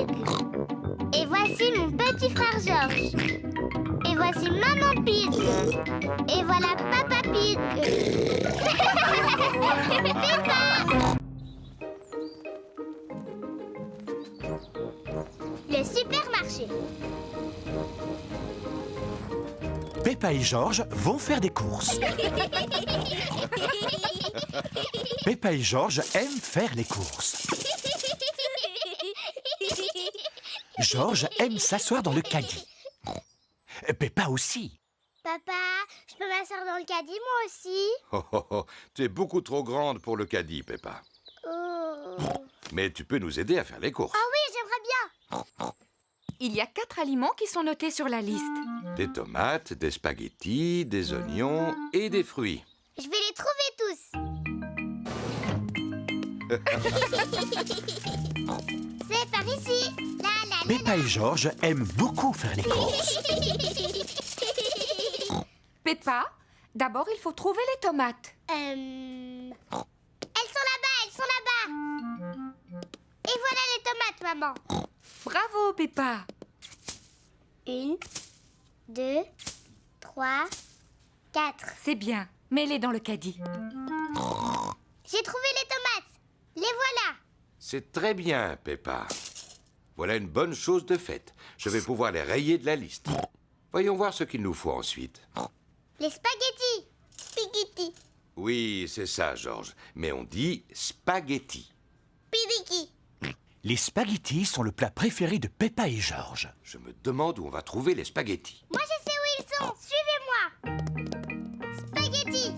Pig. Et voici mon petit frère Georges. Et voici Maman Pig. Et voilà Papa Pig. Peppa. Le supermarché. Peppa et Georges vont faire des courses. Peppa et Georges aiment faire les courses. Georges aime s'asseoir dans le caddie. Peppa aussi. Papa, je peux m'asseoir dans le caddie moi aussi? Oh, oh, oh, tu es beaucoup trop grande pour le caddie, Peppa. Oh. Mais tu peux nous aider à faire les courses. Ah oui, j'aimerais bien. Il y a 4 aliments qui sont notés sur la liste. Des tomates, des spaghettis, des oignons et des fruits. Je vais les trouver tous. C'est par ici. La, la, la, Peppa et Georges aiment beaucoup faire les courses. Peppa, d'abord il faut trouver les tomates. Elles sont là-bas, elles sont là-bas. Et voilà les tomates, maman. Bravo Peppa. 1, 2, 3, 4. C'est bien, mets-les dans le caddie. J'ai trouvé les tomates. Les voilà. C'est très bien, Peppa. Voilà une bonne chose de faite. Je vais pouvoir les rayer de la liste. Voyons voir ce qu'il nous faut ensuite. Les spaghettis. Spaghetti. Oui, c'est ça, Georges. Mais on dit spaghetti. Pidiki. Les spaghettis sont le plat préféré de Peppa et Georges. Je me demande où on va trouver les spaghettis. Moi, je sais où ils sont. Suivez-moi. Spaghettis.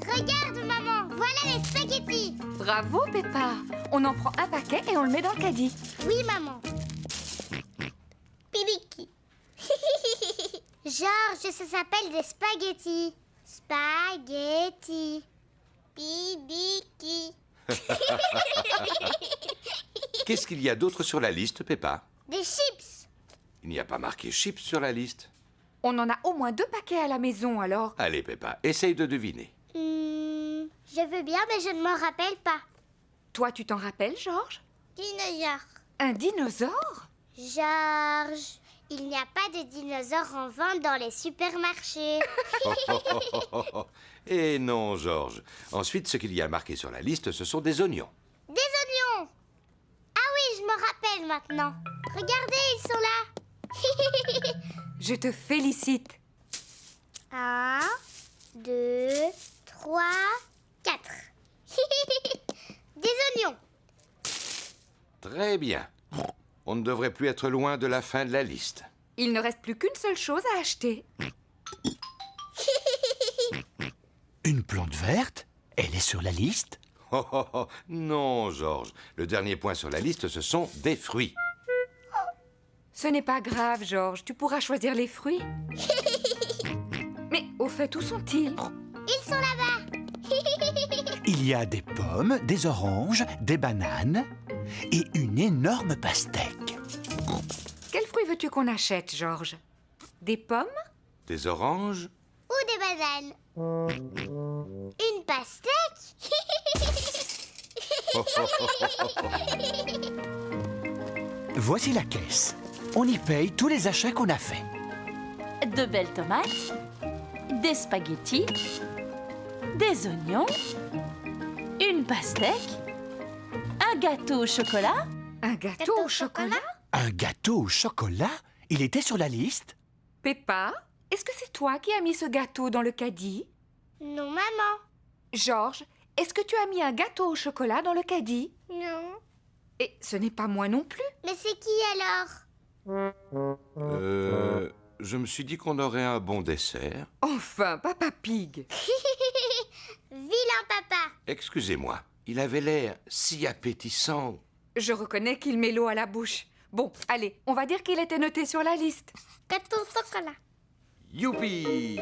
Regarde, maman. Voilà les spaghettis. Bravo Peppa. On en prend un paquet et on le met dans le caddie. Oui, maman. Pidiki. Georges, ça s'appelle des spaghettis. Spaghettis. Pidiki. Qu'est-ce qu'il y a d'autre sur la liste, Peppa? Des chips. Il n'y a pas marqué chips sur la liste. On en a au moins 2 paquets à la maison alors. Allez, Peppa, essaye de deviner. Je veux bien, mais je ne m'en rappelle pas. Toi tu t'en rappelles Georges? Dinosaure. Un dinosaure? Georges, il n'y a pas de dinosaures en vente dans les supermarchés. Eh non, Georges. Ensuite, ce qu'il y a marqué sur la liste, ce sont des oignons. Des oignons. Ah oui, je me rappelle maintenant. Regardez, ils sont là. Je te félicite. 1, 2, 3, 4. Des oignons. Très bien. On ne devrait plus être loin de la fin de la liste. Il ne reste plus qu'une seule chose à acheter. Une plante verte? Elle est sur la liste? Oh, oh, oh. Non, Georges. Le dernier point sur la liste, ce sont des fruits. Ce n'est pas grave Georges, tu pourras choisir les fruits. Mais au fait, où sont-ils? Ils sont là-bas. Il y a des pommes, des oranges, des bananes et une énorme pastèque. Quels fruits veux-tu qu'on achète, Georges? Des pommes? Des oranges? Ou des bananes. Une pastèque. Voici la caisse. On y paye tous les achats qu'on a faits. De belles tomates, des spaghettis, des oignons, une pastèque, un gâteau au chocolat. Un gâteau au chocolat? Un gâteau au chocolat? Il était sur la liste? Peppa, est-ce que c'est toi qui as mis ce gâteau dans le caddie? Non, maman. Georges, est-ce que tu as mis un gâteau au chocolat dans le caddie? Non. Et ce n'est pas moi non plus. Mais c'est qui alors? Je me suis dit qu'on aurait un bon dessert. Enfin, Papa Pig. Vilain papa. Excusez-moi, il avait l'air si appétissant. Je reconnais qu'il met l'eau à la bouche. Bon, allez, on va dire qu'il était noté sur la liste. Gâteau au chocolat. Youpi!